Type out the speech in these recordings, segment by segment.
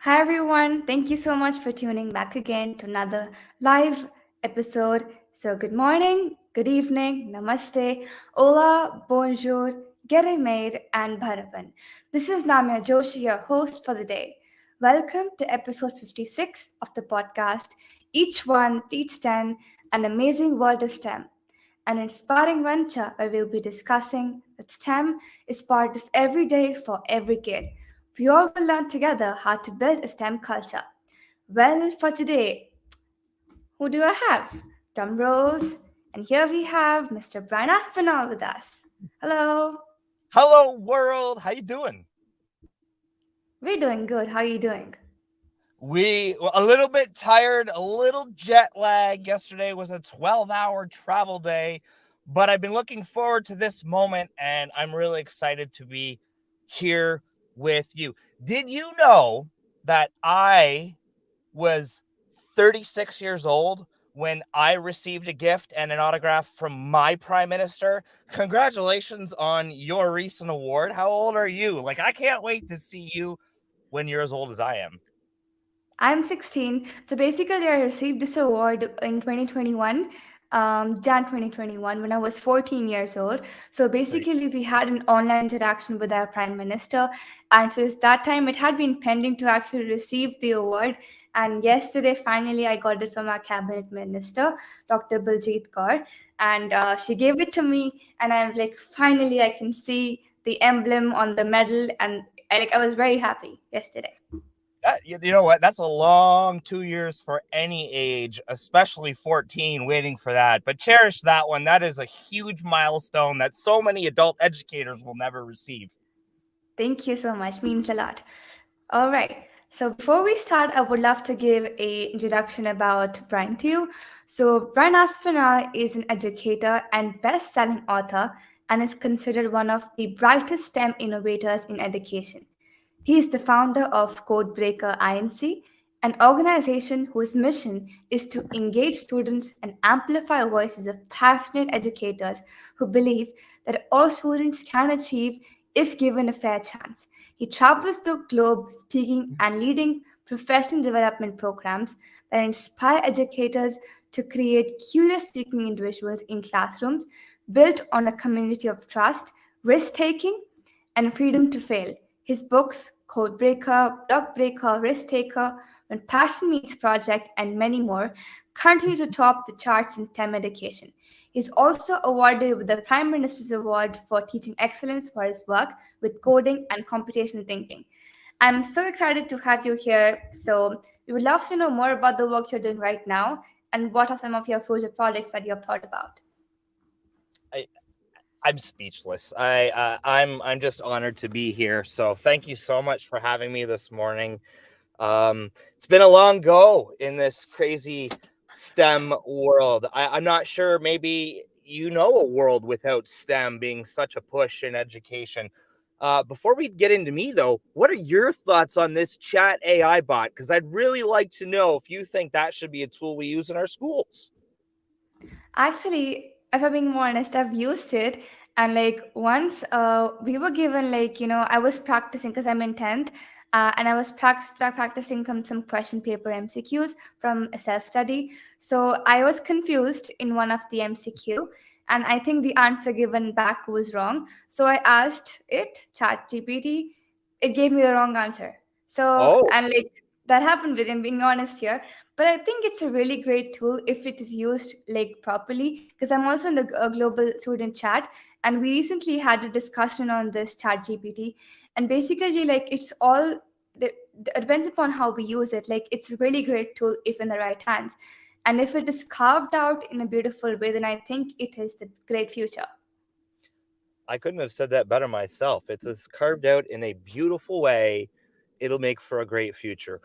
Hi everyone, thank you so much for tuning back again to another live episode. So, good morning, good evening, namaste, hola, bonjour, gere maid, and bharavan. This is Namya Joshi, your host for the day. Welcome to episode 56 of the podcast. Each one, teach 10, an amazing world of STEM, an inspiring venture where we'll be discussing that STEM is part of every day for every kid. We all will learn together how to build a STEM culture. Well, for today, who do I have? Drum rolls. And here we have Mr. Brian Aspinall with us. Hello. Hello, world. How you doing? We're doing good. How are you doing? We were a little bit tired, a little jet lag. Yesterday was a 12-hour travel day, but I've been looking forward to this moment, and I'm really excited to be here with you. Did you know that I was 36 years old when I received a gift and an autograph from my prime minister? Congratulations on your recent award. How old are you? I can't wait to see you when you're as old as I am. I'm 16. So basically, I received this award in 2021, Jan 2021, when I was 14 years old. So Right. basically, we had an online interaction with our Prime Minister. And since that time, it had been pending to actually receive the award. And yesterday, finally, I got it from our Cabinet Minister, Dr. Baljeet Kaur. And she gave it to me. And I'm like, finally, I can see the emblem on the medal. And I was very happy yesterday. You know what? That's a long 2 years for any age, especially 14, waiting for that. But cherish that one. That is a huge milestone that so many adult educators will never receive. Thank you so much. Means a lot. All right. So before we start, I would love to give a introduction about Brian to you. So Brian Aspinall is an educator and best-selling author and is considered one of the brightest STEM innovators in education. He is the founder of CodeBreaker Inc., an organization whose mission is to engage students and amplify voices of passionate educators who believe that all students can achieve if given a fair chance. He travels the globe speaking and leading professional development programs that inspire educators to create curious seeking individuals in classrooms built on a community of trust, risk taking, and freedom to fail. His books, Codebreaker, Blockbreaker, Risk Taker, When Passion Meets Project, and many more, continue to top the charts in STEM education. He's also awarded with the Prime Minister's Award for Teaching Excellence for his work with coding and computational thinking. I'm so excited to have you here. So, we would love to know more about the work you're doing right now and what are some of your future projects that you have thought about. I, I'm speechless. I'm just honored to be here. So thank you so much for having me this morning. It's been a long go in this crazy STEM world. I'm not sure, maybe you know a world without STEM being such a push in education. Before we get into me, though, what are your thoughts on this chat AI bot? Because I'd really like to know if you think that should be a tool we use in our schools. Actually, if I'm being more honest, I've used it. And like once we were given I was practicing because I'm in 10th, and I was practicing some question paper MCQs from a self-study. So I was confused in one of the MCQ, and I think the answer given back was wrong. So I asked it, Chat GPT, it gave me the wrong answer. So, Oh, and like that happened with him, being honest here, but I think it's a really great tool if it is used like properly, because I'm also in the global student chat, and we recently had a discussion on this Chat GPT, and basically like it's all it depends upon how we use it. Like it's a really great tool if in the right hands, and if it is carved out in a beautiful way, then I think it is the great future. I couldn't have said that better myself. It's as carved out in a beautiful way. It'll make for a great future.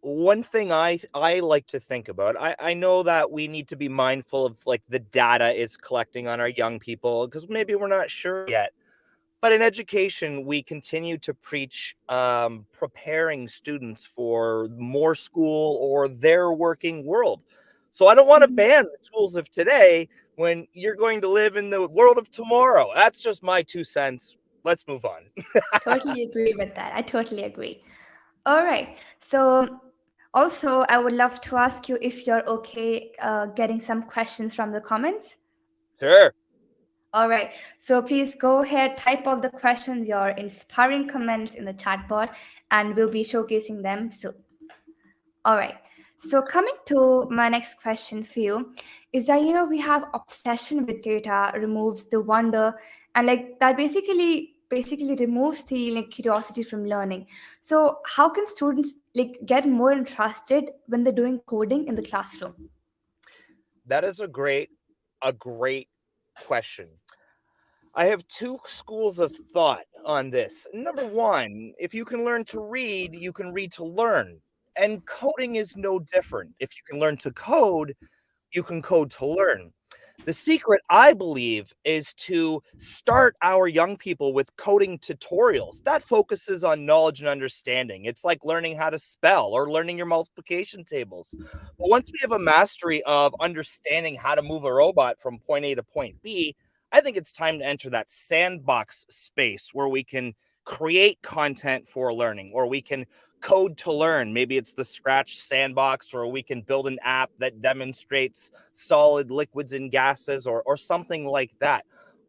One thing I like to think about, I know that we need to be mindful of the data it's collecting on our young people because maybe we're not sure yet. But in education, we continue to preach preparing students for more school or their working world. So I don't want to Mhm. ban the tools of today when you're going to live in the world of tomorrow. That's just my 2 cents. Let's move on. Totally agree with that. I totally agree. All right. So, also, I would love to ask you if you're okay getting some questions from the comments. Sure. All right. So, please go ahead, type all the questions, your inspiring comments in the chat box, and we'll be showcasing them soon. All right. So coming to my next question for you is that we have obsession with data removes the wonder, and like that basically removes the like curiosity from learning. So how can students like get more interested when they're doing coding in the classroom? That is a great question. I have two schools of thought on this. Number one, if you can learn to read, you can read to learn. And coding is no different. If you can learn to code, you can code to learn. The secret, I believe, is to start our young people with coding tutorials. That focuses on knowledge and understanding. It's like learning how to spell or learning your multiplication tables. But once we have a mastery of understanding how to move a robot from point A to point B, I think it's time to enter that sandbox space where we can create content for learning, or we can code to learn. Maybe it's the Scratch sandbox, or we can build an app that demonstrates solid liquids and gases, or something like that.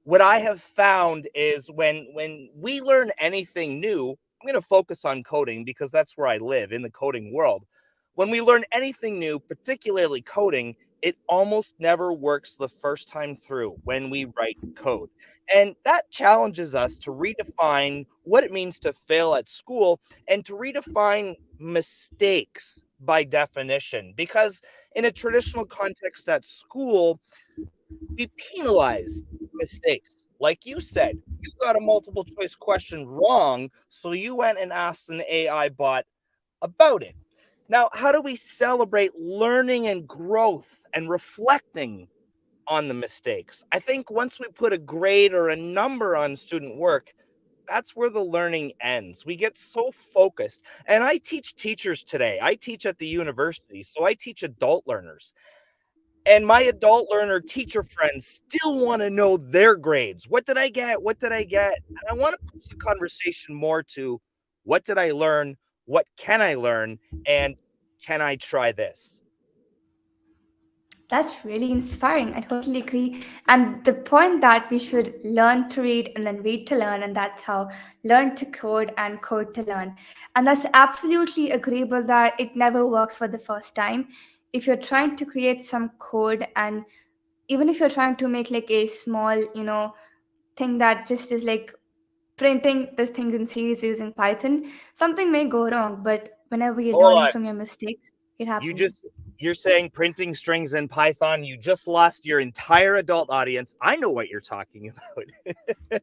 What I have found is when we learn anything new, I'm going to focus on coding because that's where I live, in the coding world. When we learn anything new, particularly coding, it almost never works the first time through when we write code. And that challenges us to redefine what it means to fail at school and to redefine mistakes by definition. Because in a traditional context at school, we penalize mistakes. Like you said, you got a multiple choice question wrong, so you went and asked an AI bot about it. Now, how do we celebrate learning and growth and reflecting on the mistakes? I think once we put a grade or a number on student work, that's where the learning ends. We get so focused. And I teach teachers today. I teach at the university, so I teach adult learners. And my adult learner teacher friends still want to know their grades. What did I get? What did I get? And I want to push the conversation more to what did I learn? What can I learn? And can I try this? That's really inspiring. I totally agree. And the point that we should learn to read and then read to learn, and that's how learn to code and code to learn. And that's absolutely agreeable that it never works for the first time. If you're trying to create some code, and even if you're trying to make like a small, thing that just is like printing this things in series using Python, something may go wrong. But whenever you're Hold learning on. from your mistakes, it You happens. just you're saying printing strings in Python, you just lost your entire adult audience. I know what you're talking about.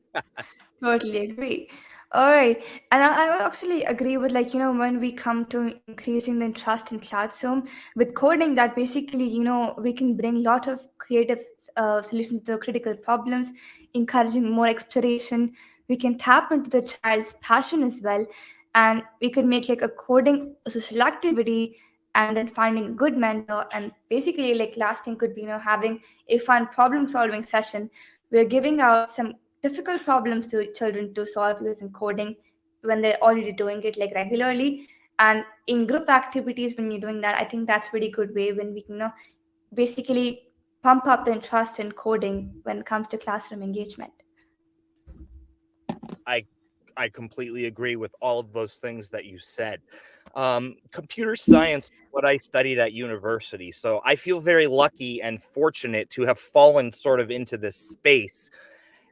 Totally agree. All right. And I actually agree with like, when we come to increasing the interest in classroom with coding that basically, we can bring a lot of creative solutions to critical problems, encouraging more exploration. We can tap into the child's passion as well. And we could make like a coding a social activity and then finding a good mentor. And basically like last thing could be, having a fun problem solving session. We're giving out some difficult problems to children to solve using coding when they're already doing it like regularly, and in group activities when you're doing that, I think that's a pretty good way when we can basically pump up the interest in coding when it comes to classroom engagement. I I completely agree with all of those things that you said. Computer science is what I studied at university, so I feel very lucky and fortunate to have fallen sort of into this space.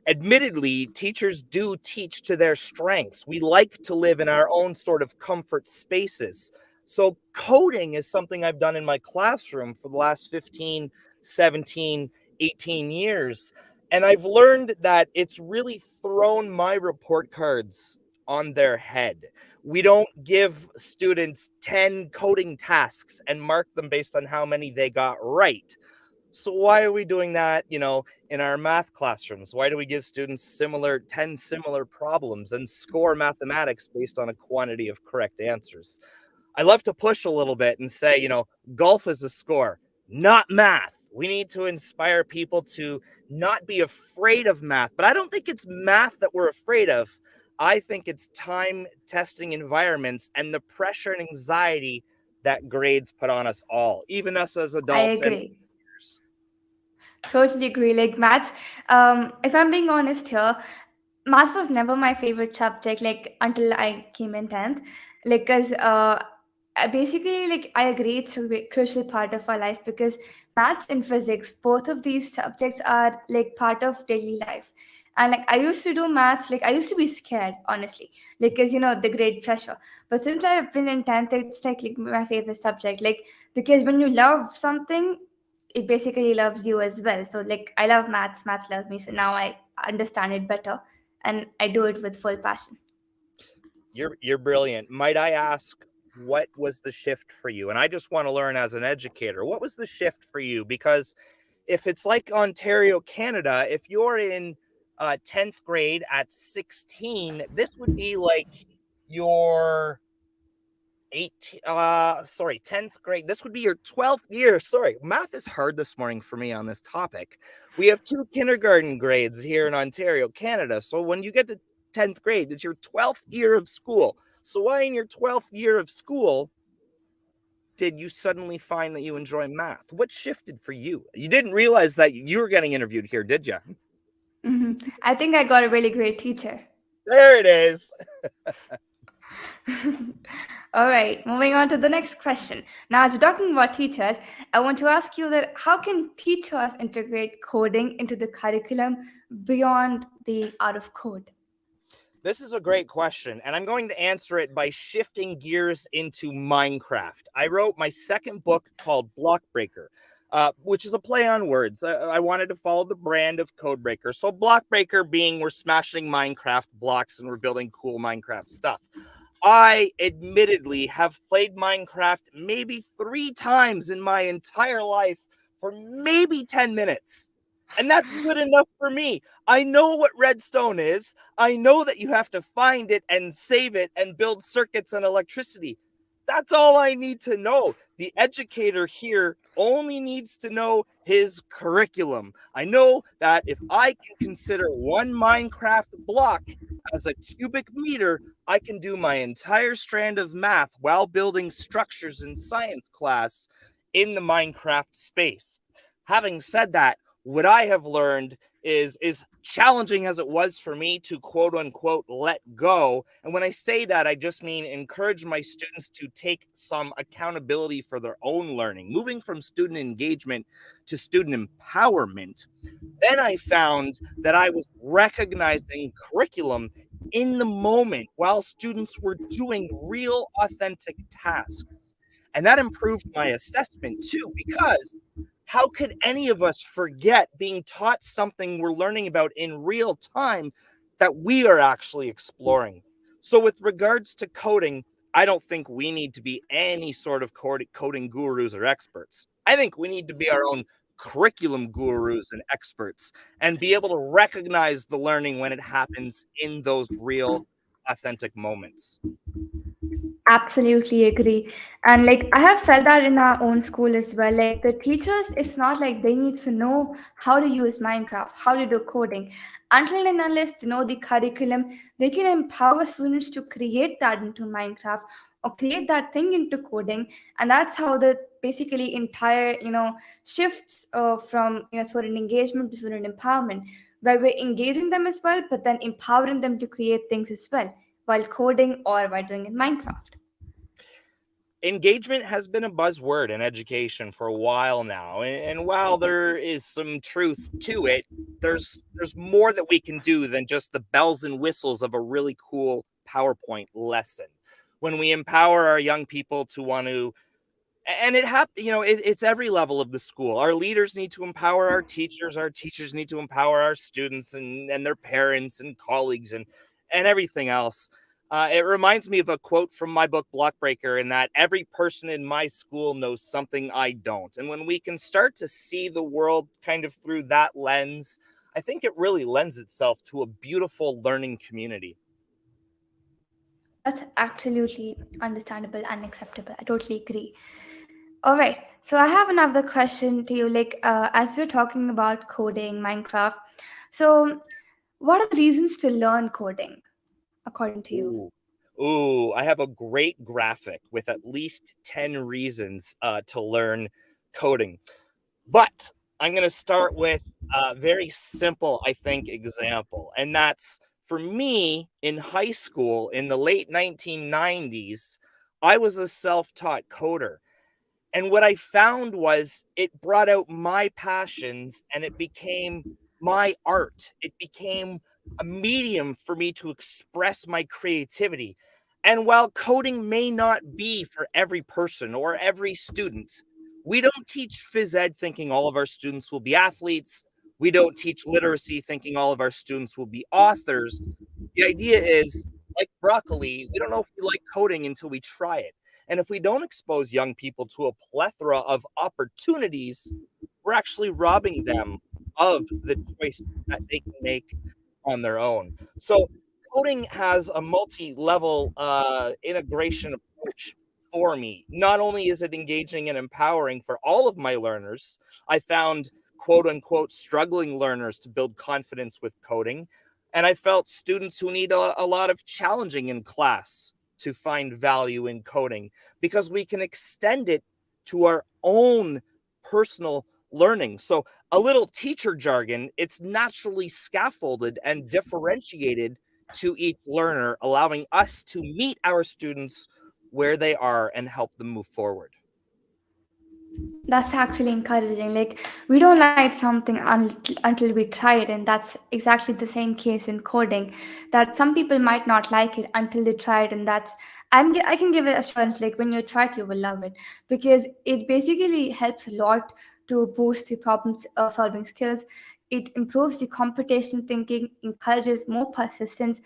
Admittedly, teachers do teach to their strengths. We like to live in our own sort of comfort spaces. So, coding is something I've done in my classroom for the last 15, 17, 18 years. And I've learned that it's really thrown my report cards on their head. We don't give students 10 coding tasks and mark them based on how many they got right. So why are we doing that, in our math classrooms? Why do we give students 10 similar problems and score mathematics based on a quantity of correct answers? I love to push a little bit and say, golf is a score, not math. We need to inspire people to not be afraid of math, but I don't think it's math that we're afraid of. I think it's time testing environments and the pressure and anxiety that grades put on us all, even us as I adults and agree. peers. Totally agree. Like maths, if I'm being honest here, math was never my favorite subject. Like until I came in 10th, like because basically, like I agree, it's a crucial part of our life because maths and physics, both of these subjects are like part of daily life. And like I used to do maths, like I used to be scared, honestly, like because the grade pressure. But since I've been in 10th, it's like my favorite subject. Like because when you love something, it basically loves you as well. So like I love maths, maths loves me. So now I understand it better and I do it with full passion. You're brilliant. Might I ask, what was the shift for you? And I just want to learn as an educator, what was the shift for you? Because if it's like Ontario, Canada, if you're in 10th grade at 16, this would be like your 10th grade. This would be your 12th year. Sorry, math is hard this morning for me on this topic. We have 2 kindergarten grades here in Ontario, Canada. So when you get to 10th grade, it's your 12th year of school. So why in your 12th year of school did you suddenly find that you enjoy math? What shifted for you? You didn't realize that you were getting interviewed here, did you? I think I got a really great teacher. There it is. All right, moving on to the next question. Now, as we're talking about teachers, I want to ask you that how can teachers integrate coding into the curriculum beyond the art of code? This is a great question, and I'm going to answer it by shifting gears into Minecraft. I wrote my second book called Blockbreaker, which is a play on words. I wanted to follow the brand of CodeBreaker. So, Blockbreaker being we're smashing Minecraft blocks and we're building cool Minecraft stuff. I admittedly have played Minecraft maybe 3 times in my entire life for maybe 10 minutes. And that's good enough for me. I know what redstone is. I know that you have to find it and save it and build circuits and electricity. That's all I need to know. The educator here only needs to know his curriculum. I know that if I can consider one Minecraft block as a cubic meter, I can do my entire strand of math while building structures in science class in the Minecraft space. Having said that, what I have learned is challenging as it was for me to quote unquote let go. And when I say that, I just mean encourage my students to take some accountability for their own learning, moving from student engagement to student empowerment. Then I found that I was recognizing curriculum in the moment while students were doing real authentic tasks. And that improved my assessment too, because how could any of us forget being taught something we're learning about in real time that we are actually exploring? So, with regards to coding, I don't think we need to be any sort of coding gurus or experts. I think we need to be our own curriculum gurus and experts and be able to recognize the learning when it happens in those real, authentic moments. Absolutely agree. And like I have felt that in our own school as well. Like the teachers, it's not like they need to know how to use Minecraft, how to do coding. Until and unless they know the curriculum, they can empower students to create that into Minecraft or create that thing into coding. And that's how the basically entire, shifts from student engagement to student empowerment, where we're engaging them as well, but then empowering them to create things as well while coding or while doing in Minecraft. Engagement has been a buzzword in education for a while now, and while there is some truth to it, there's more that we can do than just the bells and whistles of a really cool PowerPoint lesson. When we empower our young people to want to, and it's every level of the school. Our leaders need to empower our teachers need to empower our students and their parents and colleagues and everything else. It reminds me of a quote from my book Blockbreaker, in that every person in my school knows something I don't. And when we can start to see the world kind of through that lens, I think it really lends itself to a beautiful learning community. That's absolutely understandable and acceptable. I totally agree. All right. So I have another question to you. Like, as we're talking about coding, Minecraft, so what are the reasons to learn coding? according to you? Ooh. Ooh, I have a great graphic with at least 10 reasons to learn coding. But I'm going to start with a very simple, I think, example. And that's for me in high school in the late 1990s, I was a self taught coder. And what I found was it brought out my passions and it became my art. It became a medium for me to express my creativity. And while coding may not be for every person or every student, we don't teach phys ed thinking all of our students will be athletes. We don't teach literacy thinking all of our students will be authors. The idea is, like broccoli, we don't know if we like coding until we try it. And if we don't expose young people to a plethora of opportunities, we're actually robbing them of the choice that they can make on their own. So coding has a multi-level integration approach for me. Not only is it engaging and empowering for all of my learners, I found quote unquote struggling learners to build confidence with coding. And I felt students who need a lot of challenging in class to find value in coding because we can extend it to our own personal learning. So a little teacher jargon, it's naturally scaffolded and differentiated to each learner, allowing us to meet our students where they are and help them move forward. That's actually encouraging. Like, we don't like something until we try it, and that's exactly the same case in coding. That some people might not like it until they try it, and I can give it assurance. Like, when you try it, you will love it because it basically helps a lot to boost the problem solving skills. It improves the computational thinking, encourages more persistence,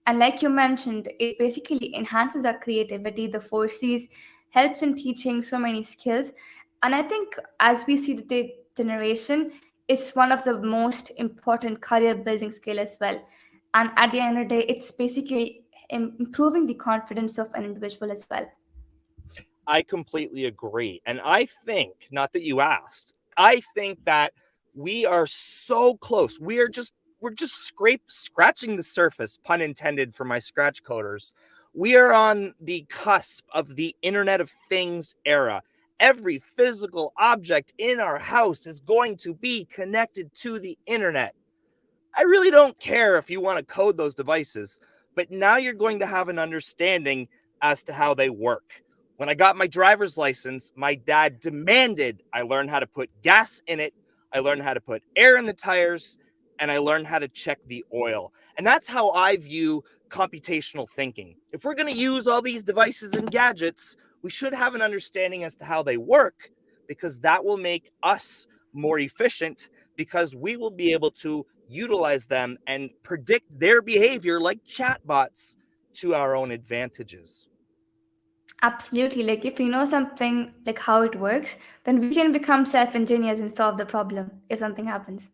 and like you mentioned, it basically enhances our creativity. The four C's helps in teaching so many skills, and I think as we see the generation, it's one of the most important career building skill as well. And at the end of the day, it's basically improving the confidence of an individual as well. I completely agree. And I think, not that you asked, I think that we are so close. We're just scratching the surface, pun intended for my scratch coders. We are on the cusp of the Internet of Things era. Every physical object in our house is going to be connected to the internet. I really don't care if you want to code those devices, but now you're going to have an understanding as to how they work. When I got my driver's license, my dad demanded I learn how to put gas in it, I learned how to put air in the tires, and I learned how to check the oil. And that's how I view computational thinking. If we're going to use all these devices and gadgets, we should have an understanding as to how they work because that will make us more efficient because we will be able to utilize them and predict their behavior like chatbots to our own advantages. Absolutely. Like if we know something like how it works, then we can become self-engineers and solve the problem if something happens.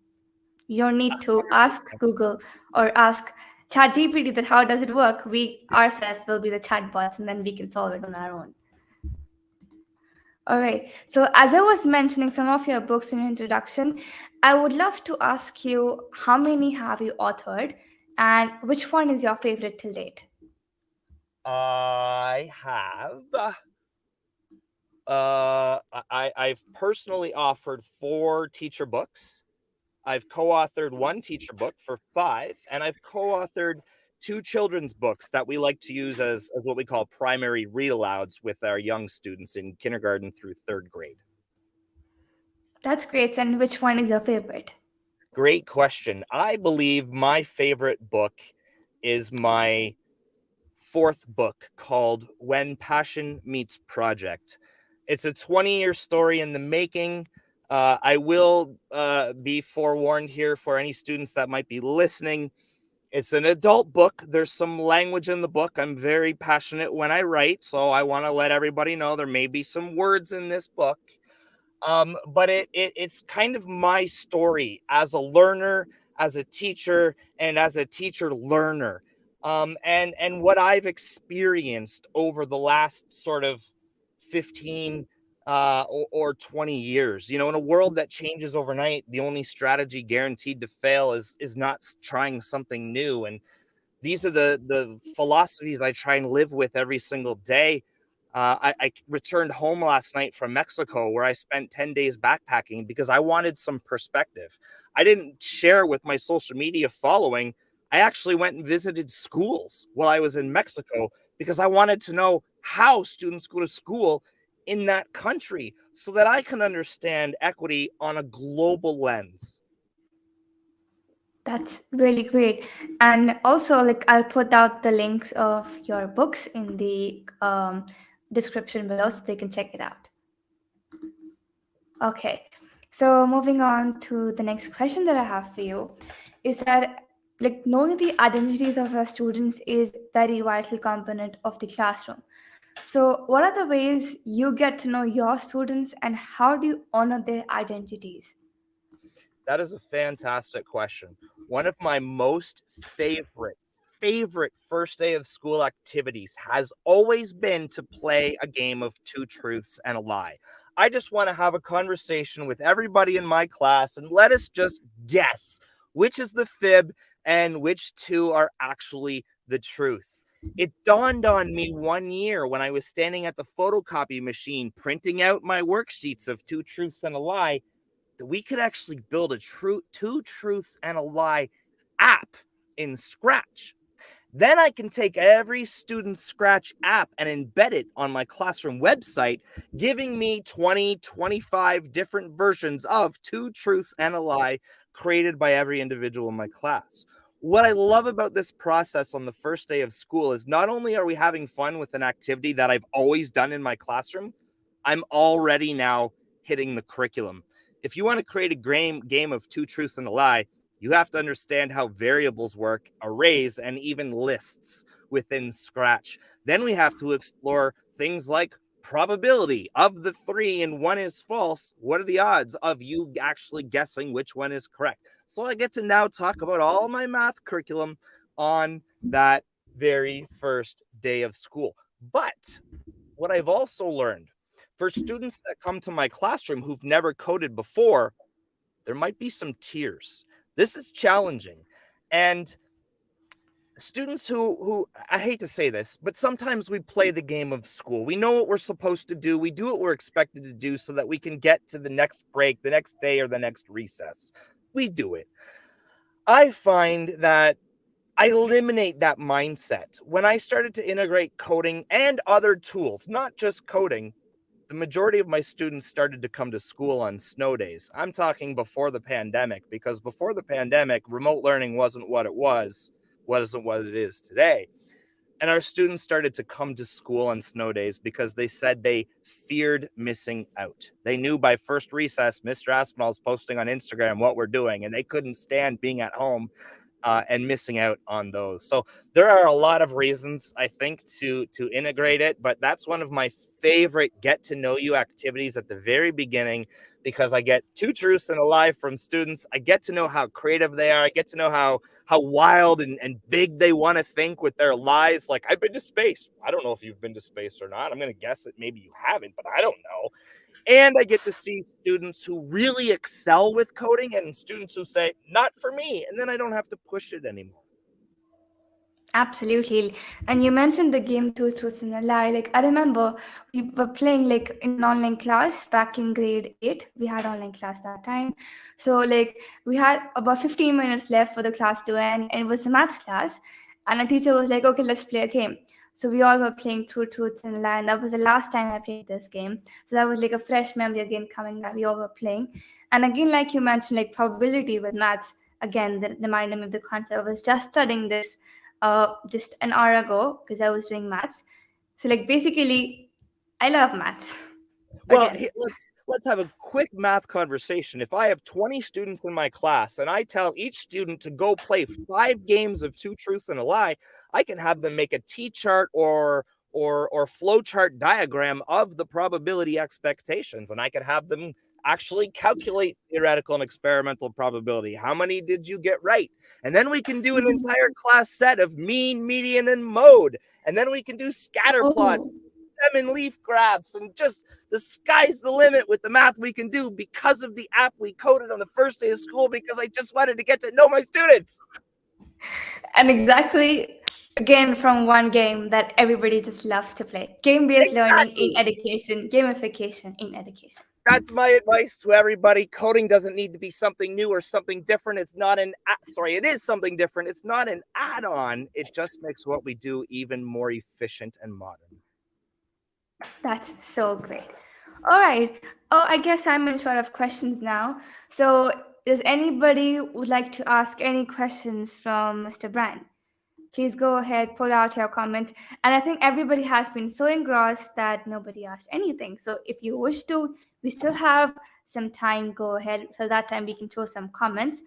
You don't need to ask Google or ask ChatGPT that how does it work. We ourselves will be the chatbots and then we can solve it on our own. All right. So, as I was mentioning some of your books in your introduction, I would love to ask you how many have you authored and which one is your favorite till date? I have I've personally offered 4 teacher books. I've co-authored 1 teacher book for 5, and I've co-authored 2 children's books that we like to use as what we call primary read alouds with our young students in kindergarten through 3rd grade. That's great. And which one is your favorite? Great question. I believe my favorite book is my 4th book called When Passion Meets Project. It's a 20-year story in the making. I will be forewarned here for any students that might be listening. It's an adult book. There's some language in the book. I'm very passionate when I write, so I want to let everybody know there may be some words in this book. But it's kind of my story as a learner, as a teacher, and as a teacher learner. And what I've experienced over the last sort of 15 or 20 years. You know, in a world that changes overnight, the only strategy guaranteed to fail is not trying something new. And these are the philosophies I try and live with every single day. I returned home last night from Mexico, where I spent 10 days backpacking because I wanted some perspective. I didn't share with my social media following. I actually went and visited schools while I was in Mexico because I wanted to know how students go to school in that country so that I can understand equity on a global lens. That's really great. And also, like, I'll put out the links of your books in the description below so they can check it out. Okay, so moving on to the next question that I have for you is that, like, knowing the identities of our students is very vital component of the classroom. So what are the ways you get to know your students and how do you honor their identities? That is a fantastic question. One of my most favorite first day of school activities has always been to play a game of two truths and a lie. I just want to have a conversation with everybody in my class and let us just guess which is the fib and which two are actually the truth. It dawned on me one year when I was standing at the photocopy machine printing out my worksheets of two truths and a lie that we could actually build a two truths and a lie app in Scratch. Then I can take every student's Scratch app and embed it on my classroom website, giving me 20, 25 different versions of two truths and a lie created by every individual in my class. What I love about this process on the first day of school is not only are we having fun with an activity that I've always done in my classroom, I'm already now hitting the curriculum. If you want to create a game of two truths and a lie, you have to understand how variables work, arrays, and even lists within Scratch. Then we have to explore things like probability of the three and one is false. What are the odds of you actually guessing which one is correct? So I get to now talk about all my math curriculum on that very first day of school. But what I've also learned for students that come to my classroom who've never coded before, there might be some tears. This is challenging. And students who I hate to say this, but sometimes we play the game of school. We know what we're supposed to do. We do what we're expected to do so that we can get to the next break, the next day, or the next recess. We do it. I find that I eliminate that mindset when I started to integrate coding and other tools, not just coding. The majority of my students started to come to school on snow days. I'm talking before the pandemic, because before the pandemic, remote learning wasn't what it wasn't what it is today. And our students started to come to school on snow days because they said they feared missing out. They knew by first recess, Mr. Aspinall's posting on Instagram what we're doing, and they couldn't stand being at home and missing out on those. So there are a lot of reasons, I think, to integrate it, but that's one of my favorite get to know you activities at the very beginning, because I get two truths and a lie from students. I get to know how creative they are. I get to know how wild and big they want to think with their lies. Like, I've been to space. I don't know if you've been to space or not. I'm going to guess that maybe you haven't, but I don't know. And I get to see students who really excel with coding and students who say, not for me. And then I don't have to push it anymore. Absolutely. And you mentioned the game Two Truths and a Lie. Like, I remember we were playing like in an online class back in grade 8. We had online class that time. So like we had about 15 minutes left for the class to end, and it was a maths class. And the teacher was like, okay, let's play a game. So we all were playing Two Truths and a Lie, and that was the last time I played this game. So that was like a fresh memory again coming that we all were playing. And again, like you mentioned, like probability with maths, again, that reminded me of the concept. I was just studying this just an hour ago because I was doing maths. So like basically, I love maths. Well, Again. let's have a quick math conversation. If I have 20 students in my class and I tell each student to go play 5 games of two truths and a lie, I can have them make a T-chart or flowchart diagram of the probability expectations, and I could have them actually calculate theoretical and experimental probability. How many did you get right? And then we can do an entire class set of mean, median, and mode. And then we can do scatter plots, Oh, stem and leaf graphs, and just the sky's the limit with the math we can do because of the app we coded on the first day of school, because I just wanted to get to know my students. And exactly, again, from one game that everybody just loves to play, game-based learning in Exactly. education, gamification in education. That's my advice to everybody. Coding doesn't need to be something new or something different. It's not it is something different. It's not an add-on. It just makes what we do even more efficient and modern. That's so great. All right. Oh, I guess I'm in short of questions now. So, does anybody would like to ask any questions from Mr. Brian? Please go ahead, put out your comments. And I think everybody has been so engrossed that nobody asked anything. So, if you wish to, we still have some time. Go ahead. Till that time, we can show some comments.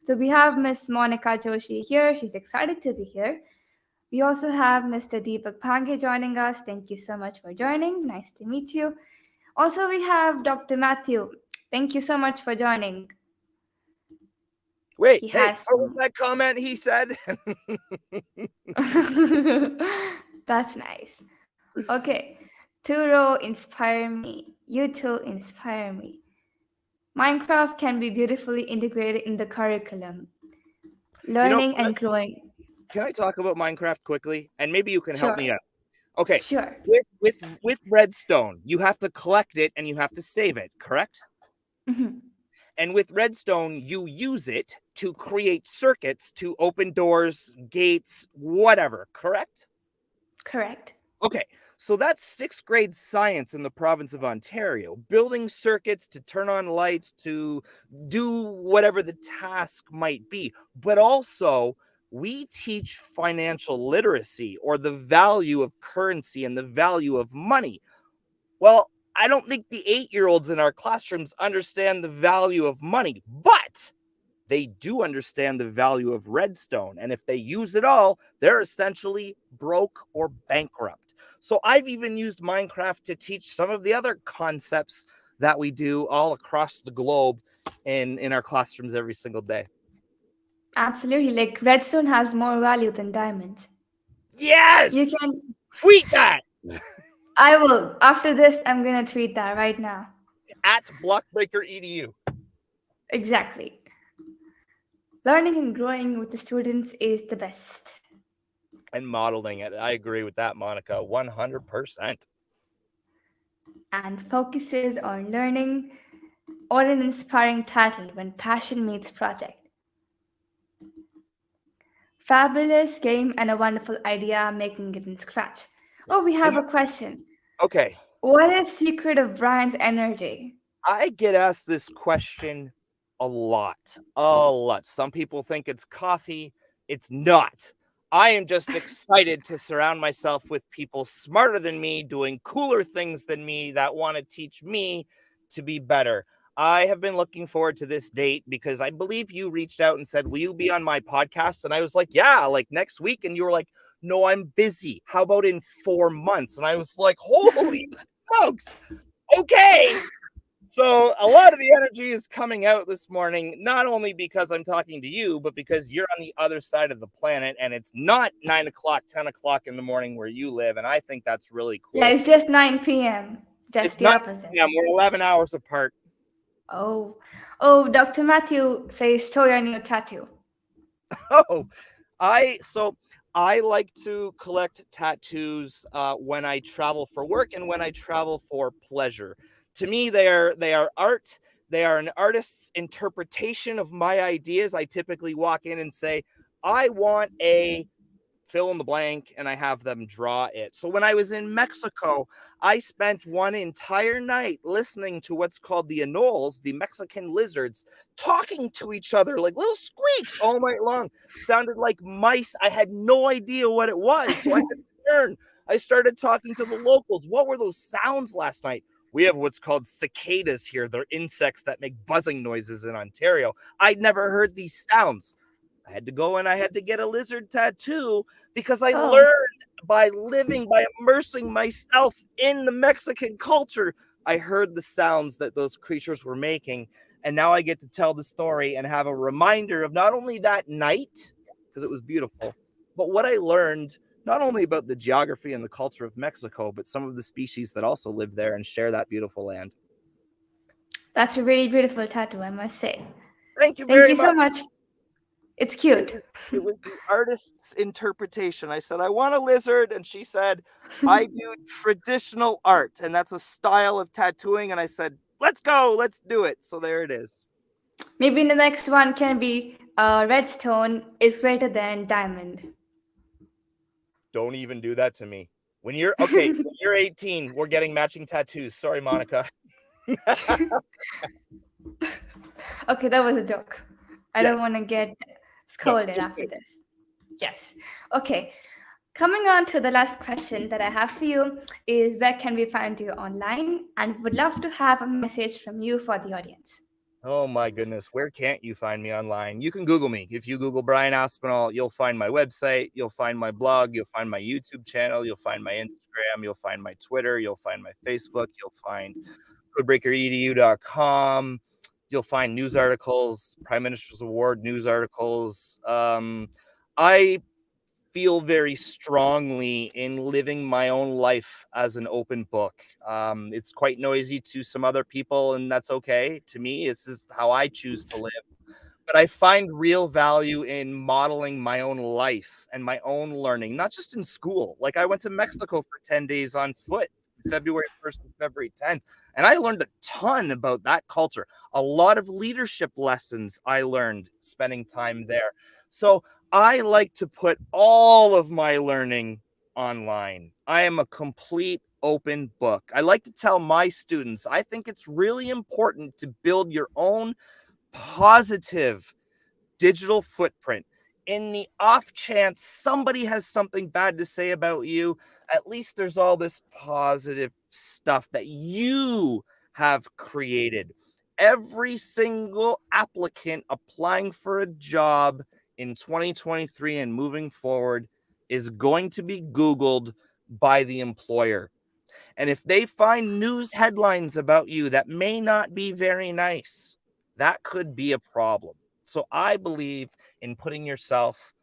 So, we have Miss Monica Joshi here. She's excited to be here. We also have Mr. Deepak Pange joining us. Thank you so much for joining. Nice to meet you. Also, we have Dr. Matthew. Thank you so much for joining. Wait, He hey, has what was that comment he said? That's nice. Okay. Turo inspire me. You too inspire me. Minecraft can be beautifully integrated in the curriculum. Learning and growing. Can I talk about Minecraft quickly? And maybe you can help Sure. me out. Okay. Sure. With redstone, you have to collect it and you have to save it, correct? Mhm. And with redstone, you use it to create circuits to open doors, gates, whatever, correct? Correct. Okay, so that's sixth grade science in the province of Ontario, building circuits to turn on lights, to do whatever the task might be. But also, we teach financial literacy or the value of currency and the value of money. Well, I don't think the 8-year-olds in our classrooms understand the value of money, but they do understand the value of redstone. And if they use it all, they're essentially broke or bankrupt. So I've even used Minecraft to teach some of the other concepts that we do all across the globe in our classrooms every single day. Absolutely. Like redstone has more value than diamonds. You Yes! can. Tweet that I will. After this, I'm going to tweet that right now. at Blockbreaker EDU. Exactly. Learning and growing with the students is the best. And modeling it. I agree with that, Monica, 100%. And focuses on learning or an inspiring title when passion meets project. Fabulous game and a wonderful idea making it in scratch. Oh, we have a question. Okay. What is secret of Brian's energy? I get asked this question a lot. A lot. Some people think it's coffee. It's not. I am just excited to surround myself with people smarter than me, doing cooler things than me, that want to teach me to be better. I have been looking forward to this date because I believe you reached out and said, "Will you be on my podcast?" And I was like, "Yeah, like next week." And you were like, "No, I'm busy. How about in 4 months?" And I was like, "Holy smokes. Okay." So a lot of the energy is coming out this morning, not only because I'm talking to you, but because you're on the other side of the planet and it's not 9 o'clock, 10 o'clock in the morning where you live. And I think that's really Yeah, cool. it's just 9 p.m. Just It's the not, opposite. yeah, we're 11 hours apart. Oh, oh, Dr. Matthew says show your new tattoo. Oh, so I like to collect tattoos when I travel for work and when I travel for pleasure. To me, they are art. They are an artist's interpretation of my ideas. I typically walk in and say, "I want a fill in the blank," and I have them draw it. So when I was in Mexico, I spent one entire night listening to what's called the anoles, the Mexican lizards, talking to each other like little squeaks all night long. Sounded like mice. I had no idea what it was, so I had to learn. I started talking to the locals. What were those sounds last night? We have what's called cicadas here. They're insects that make buzzing noises in Ontario. I'd never heard these sounds. I had to go and I had to get a lizard tattoo because I Oh, learned by living, by immersing myself in the Mexican culture. I heard the sounds that those creatures were making. And now I get to tell the story and have a reminder of not only that night, because it was beautiful, but what I learned not only about the geography and the culture of Mexico, but some of the species that also live there and share that beautiful land. that's a really beautiful tattoo, I must say. Thank you Thank very you so much. much. It's It cute. was it was the artist's interpretation. I said, I want a lizard, and she said, I do traditional art, and that's a style of tattooing. And I said, let's go, let's do it. So there it is. Maybe the next one can be redstone is greater than diamond. Don't even do that to me. When you're okay, when you're 18, we're getting matching tattoos. Sorry, Monica. Okay, that was a joke. I don't Yes. want to get No, scolded just after kidding. this. Yes. Okay. Coming on to the last question that I have for you is where can we find you online? And would love to have a message from you for the audience. Oh my goodness, where can't you find me online? You can Google me. If you Google Brian Aspinall, you'll find my website, you'll find my blog, you'll find my YouTube channel, you'll find my Instagram, you'll find my Twitter, you'll find my Facebook, you'll find CodeBreakerEDU.com. You'll find news articles, Prime Minister's Award news articles. I feel very strongly in living my own life as an open book. It's quite noisy to some other people, and that's okay. To me, it's just how I choose to live. But I find real value in modeling my own life and my own learning, not just in school. Like I went to Mexico for 10 days on foot, February 1st to February 10th, and I learned a ton about that culture. A lot of leadership lessons I learned spending time there. So I like to put all of my learning online. I am a complete open book. I like to tell my students, I think it's really important to build your own positive digital footprint. In the off chance somebody has something bad to say about you, at least there's all this positive stuff that you have created. Every single applicant applying for a job in 2023 and moving forward is going to be Googled by the employer. And if they find news headlines about you that may not be very nice, that could be a problem. So I believe in putting yourself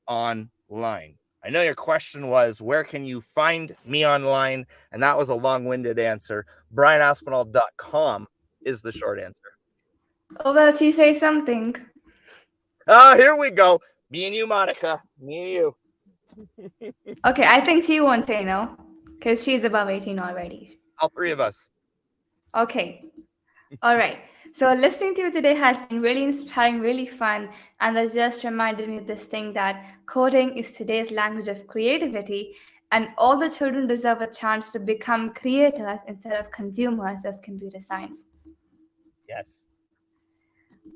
online. I know your question was, where can you find me online? And that was a long-winded answer. BrianAspinall.com is the short answer. Oh, well, she say something. Oh, here we go. Me and you, Monica. Me and you. Okay, I think she won't say no because she's above 18 already. All three of us. Okay. All right. So listening to you today has been really inspiring, really fun, and that just reminded me of this thing that coding is today's language of creativity, and all the children deserve a chance to become creators instead of consumers of computer science. Yes.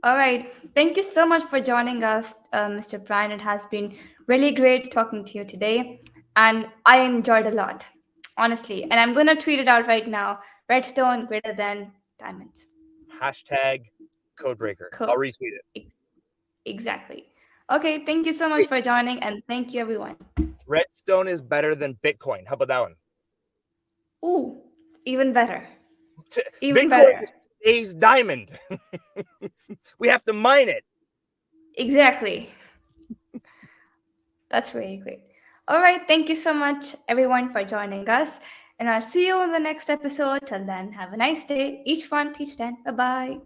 All right. Thank you so much for joining us, Mr. Brian. It has been really great talking to you today, and I enjoyed a lot, honestly. And I'm going to tweet it out right now: redstone greater than diamonds. Hashtag CodeBreaker. Cool. I'll retweet it. Exactly. Okay, thank you so much Wait, for joining, and thank you, everyone. Redstone is better than Bitcoin. How about that one? Ooh, even better. Even Bitcoin better. is today's diamond. We have to mine it. Exactly. That's really great. All right, thank you so much, everyone, for joining us. And I'll see you in the next episode. Till then, have a nice day. Each one, teach 10. Bye bye.